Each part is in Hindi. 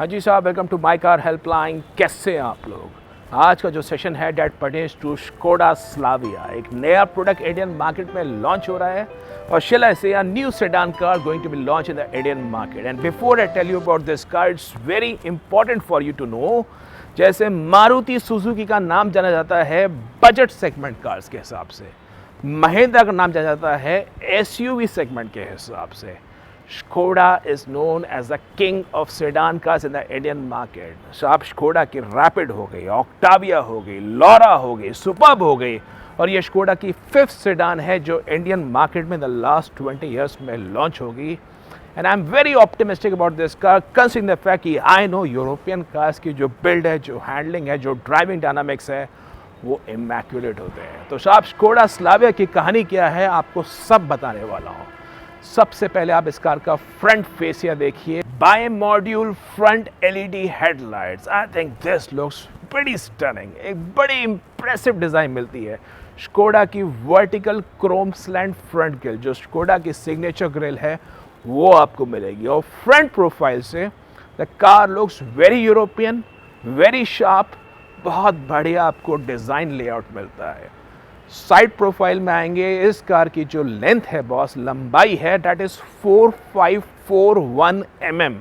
हाँ जी साहब, welcome to my car helpline. कैसे हैं आप लोग? आज का जो सेशन है that pertains to Skoda Slavia. एक नया प्रोडक्ट इंडियन मार्केट में लॉन्च हो रहा है और shall I say a new sedan car going to be launched in the Indian market. And before I tell you about this car, it's very important for you to know, जैसे मारुति सुजुकी का नाम जाना जाता है बजट सेगमेंट कार्स के हिसाब से, महिंद्रा का नाम जाना जाता है एसयूवी सेगमेंट के हिसाब से, Skoda is known as the king of sedan cars in the Indian market. So आप Skoda की Rapid हो गई, Octavia हो गई, Laura हो गई, Superb हो गई, और ये Skoda की 5th sedan है जो इंडियन मार्केट में द लास्ट 20 years में लॉन्च होगी। And I am very optimistic about this car, considering the fact कि आई नो यूरोपियन कार्स की जो बिल्ड है, जो हैंडलिंग है, जो ड्राइविंग डायनामिक्स है, वो इमैक्यूलेट होते हैं। तो साहब Skoda Slavia की कहानी क्या है आपको सब बताने वाला हूँ। सबसे पहले आप इस कार का फ्रंट फेसिया देखिए, by module front LED headlights. I think this looks very stunning. एक बड़ी इंप्रेसिव डिज़ाइन मिलती है। Skoda की vertical Chrome slant front grille, जो Skoda की सिग्नेचर ग्रिल है, वो आपको मिलेगी। और फ्रंट प्रोफाइल से the car looks very European, very sharp, बहुत बढ़िया आपको डिज़ाइन लेआउट मिलता है। साइड प्रोफाइल में आएंगे, इस कार की जो लेंथ है बॉस, लंबाई है, that is 4541 mm,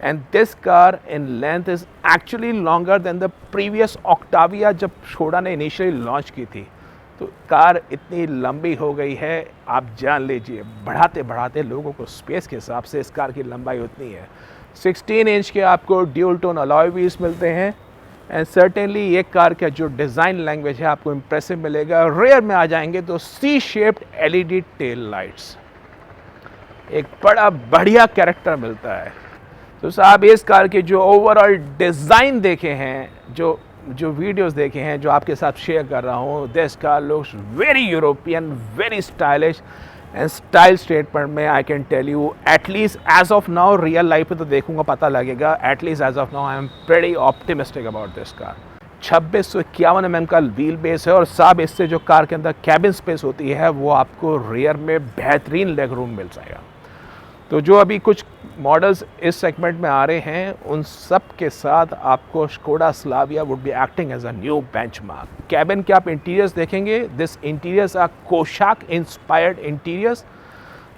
and this car in length is actually longer than the previous Octavia जब Skoda ने इनिशियली लॉन्च की थी। तो कार इतनी लंबी हो गई है, आप जान लीजिए, बढ़ाते बढ़ाते लोगों को स्पेस के हिसाब से इस कार की लंबाई उतनी है। 16 इंच के आपको ड्यूल टोन अलॉय व्हील्स मिलते हैं, एंड सर्टेनली ये कार का जो डिज़ाइन लैंग्वेज है आपको इम्प्रेसिव मिलेगा। रेयर में आ जाएंगे तो C shaped LED tail lights, एक बड़ा बढ़िया कैरेक्टर मिलता है। तो साहब इस कार के जो ओवरऑल डिज़ाइन देखे हैं, जो वीडियोस देखे हैं, जो आपके साथ शेयर कर रहा हूँ, this car looks very European, very stylish and style statement में I can tell you, at least as of now, real life में तो देखूंगा पता लगेगा, at least as of now I am very optimistic about this car. 2651 mm का व्हील बेस है, और साहब इससे जो कार के अंदर कैबिन स्पेस होती है वो आपको रियर में बेहतरीन लेग रूम मिल जाएगा। तो जो अभी कुछ मॉडल्स इस सेगमेंट में आ रहे हैं, उन सब के साथ आपको Skoda Slavia would be acting as a new benchmark. Cabin के आप इंटीरियर्स देखेंगे, this interiors are Kushaq inspired interiors.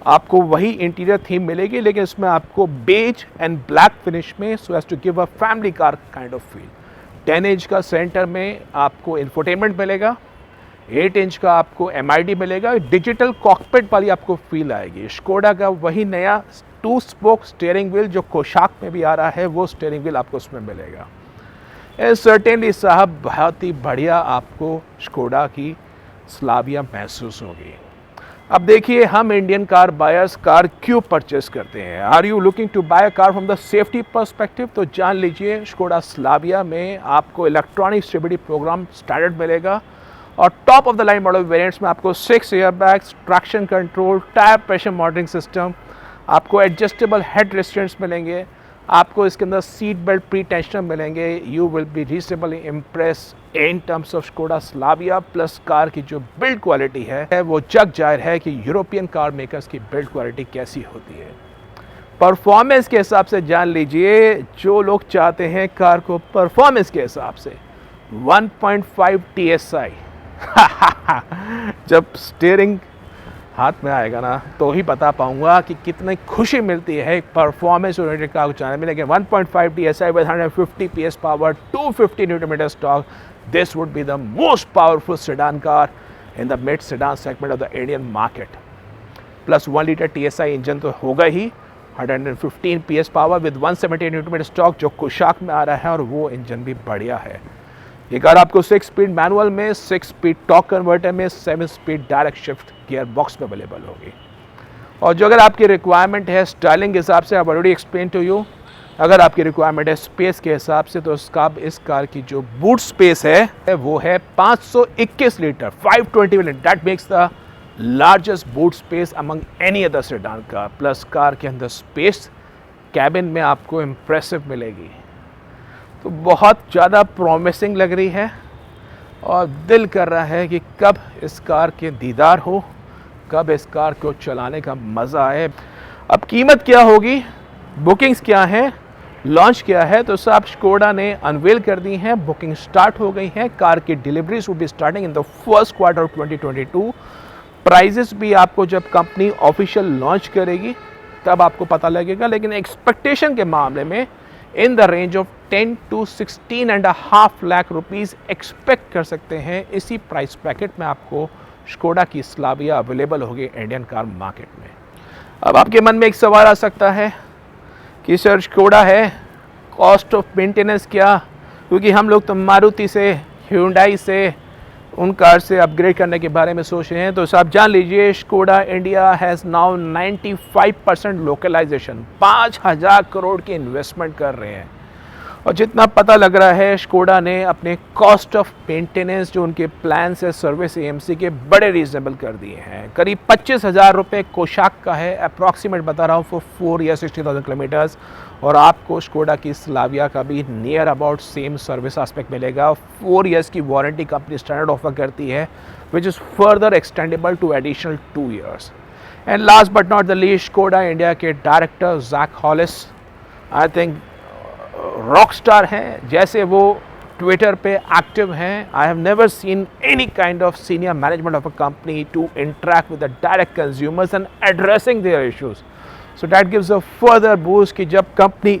आपको वही इंटीरियर थीम मिलेगी, लेकिन इसमें आपको बेज एंड ब्लैक फिनिश में, so as to give a family car kind of feel. 10 inch का सेंटर में आपको इंफोटेनमेंट मिलेगा, 8 इंच का आपको MID मिलेगा, डिजिटल कॉकपिट वाली आपको फील आएगी। Skoda का वही नया 2 स्पोक स्टीयरिंग व्हील जो कोशाक में भी आ रहा है, वो स्टीयरिंग व्हील आपको उसमें मिलेगा। सर्टेनली साहब बहुत ही बढ़िया आपको Skoda की स्लाविया महसूस होगी। अब देखिए, हम इंडियन कार बायर्स कार क्यों परचेस करते हैं? Are you looking to buy a car from the safety perspective? तो जान लीजिए, Skoda Slavia में आपको इलेक्ट्रॉनिक स्टेबिलिटी प्रोग्राम स्टैंडर्ड मिलेगा, और top of the line model variants में आपको 6 airbags, traction control, tyre pressure monitoring system, आपको एडजस्टेबल हेड रेस्टेंट्स मिलेंगे, आपको इसके अंदर सीट बेल्ट प्री टेंशनर मिलेंगे। You will be reasonably impress in terms of Skoda Slavia। Plus car की जो बिल्ड क्वालिटी है वो जग जाहिर है कि यूरोपियन कार मेकर्स की बिल्ड क्वालिटी कैसी होती है। परफॉर्मेंस के हिसाब से जान लीजिए, जो लोग चाहते हैं कार को परफॉर्मेंस के हिसाब से, 1.5 TSI जब स्टीयरिंग हाथ में आएगा ना, तो ही बता पाऊंगा कि कितनी खुशी मिलती है एक परफॉर्मेंस ओरिएंटेड कार को चलाने में। लेकिन 1.5 TSI with 150 PS power, 250 Nm torque, this would be the most powerful sedan car in the mid sedan segment of the Indian market. Plus 1 litre TSI engine तो होगा ही, 115 PS power with 170 Nm torque जो कोशाक में आ रहा है, और वो इंजन भी बढ़िया है। ये कार आपको 6 स्पीड मैनुअल में, 6 स्पीड टॉर्क कन्वर्टर में, 7 speed direct shift gear box में अवेलेबल होगी। और जो अगर आपकी रिक्वायरमेंट है स्टाइलिंग के हिसाब से, I already explain to you, अगर आपकी रिक्वायरमेंट है स्पेस के हिसाब से, तो इस कार की जो बूट स्पेस है वो है 521 litre, 520 litre. That makes the largest boot space among any other sedan car. Plus car के अंदर स्पेस कैबिन में आपको इम्प्रेसिव मिलेगी, तो बहुत ज़्यादा प्रॉमिसिंग लग रही है, और दिल कर रहा है कि कब इस कार के दीदार हो, कब इस कार को चलाने का मज़ा आए। अब कीमत क्या होगी, बुकिंग्स क्या हैं, लॉन्च किया है। तो साहब स्कोडा ने अनवेल कर दी हैं, बुकिंग स्टार्ट हो गई है, कार की deliveries will be starting in the first quarter of 2022। Prices भी आपको जब कंपनी ऑफिशियल लॉन्च करेगी तब आपको पता लगेगा, लेकिन एक्सपेक्टेशन के मामले में in the range of 10 to 16.5 lakh rupees expect कर सकते हैं। इसी प्राइस पैकेट में आपको स्कोडा की स्लाविया अवेलेबल होगी इंडियन कार मार्केट में। अब आपके मन में एक सवाल आ सकता है कि सर स्कोडा है, कॉस्ट ऑफ मेंटेनेंस क्या? क्योंकि हम लोग तो मारुति से, ह्यूंडई से, उन कार से अपग्रेड करने के बारे में सोच रहे हैं। तो साहब जान लीजिए, Skoda India has now 95% localisation, 5,000 crore की इन्वेस्टमेंट कर रहे हैं। और जितना पता लग रहा है, स्कोडा ने अपने कॉस्ट ऑफ मेंटेनेंस जो उनके प्लान है सर्विस एएमसी के, बड़े रीजनेबल कर दिए हैं। करीब 25,000 रुपये कोशाक का है, अप्रॉक्सीमेट बता रहा हूँ, फॉर 4 या 60,000 किलोमीटर्स। और आपको स्कोडा की स्लाविया का भी near about same service aspect मिलेगा। 4 ईयर्स की वारंटी कंपनी स्टैंडर्ड ऑफर करती है, which is further extendable to additional 2 years. And last but not the least, Skoda India के director Zac Hollis I think rock star हैं। जैसे वो ट्विटर पे एक्टिव हैं, I have never seen any kind of senior management of a company to interact with the direct consumers and addressing their issues. So that gives a further boost कि जब कंपनी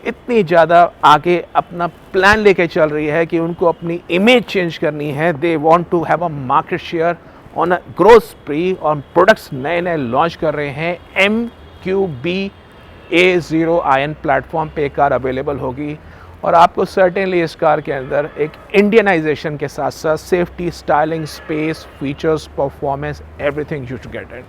इतनी ज़्यादा आगे अपना प्लान लेके चल रही है कि उनको अपनी इमेज चेंज करनी है, they want to have a market share on a growth spree, और प्रोडक्ट्स नए नए लॉन्च कर रहे हैं। MQB A0iN प्लेटफॉर्म पे कार अवेलेबल होगी, और आपको सर्टेनली इस कार के अंदर एक इंडियनाइजेशन के साथ साथ safety, styling, space, features, performance, everything you to get it.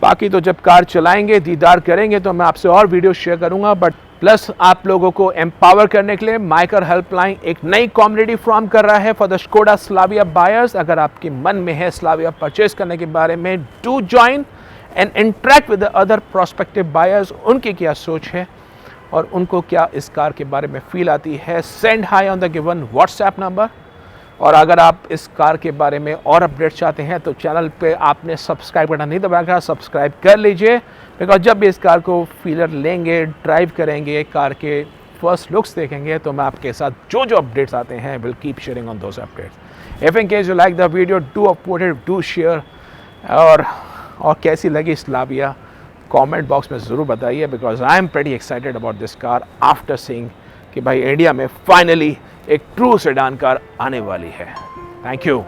बाकी तो जब कार चलाएंगे, दीदार करेंगे, तो मैं आपसे और वीडियो शेयर करूंगा। बट प्लस आप लोगों को एम्पावर करने के लिए माइकर हेल्पलाइन एक नई कम्युनिटी फॉर्म कर रहा है for the Skoda Slavia buyers. अगर आपके मन में है स्लाविया परचेज करने के बारे में, do join and interact with the other prospective buyers. उनकी क्या सोच है और उनको क्या इस कार के बारे में फील आती है, send high on the given WhatsApp number. और अगर आप इस कार के बारे में और अपडेट चाहते हैं तो चैनल पे आपने सब्सक्राइब बटन नहीं दबाया, सब्सक्राइब कर लीजिए, बिकॉज जब भी इस कार को फीलर लेंगे, ड्राइव करेंगे, कार के फर्स्ट लुक्स देखेंगे, तो मैं आपके साथ जो जो अपडेट्स आते हैं will keep sharing on those updates. If in case you like the video, do upload it, do share. और कैसी लगी स्लाविया कमेंट बॉक्स में ज़रूर बताइए, because I am pretty excited about this car after seeing कि भाई इंडिया में फाइनली एक ट्रू सेडान कार आने वाली है। Thank you.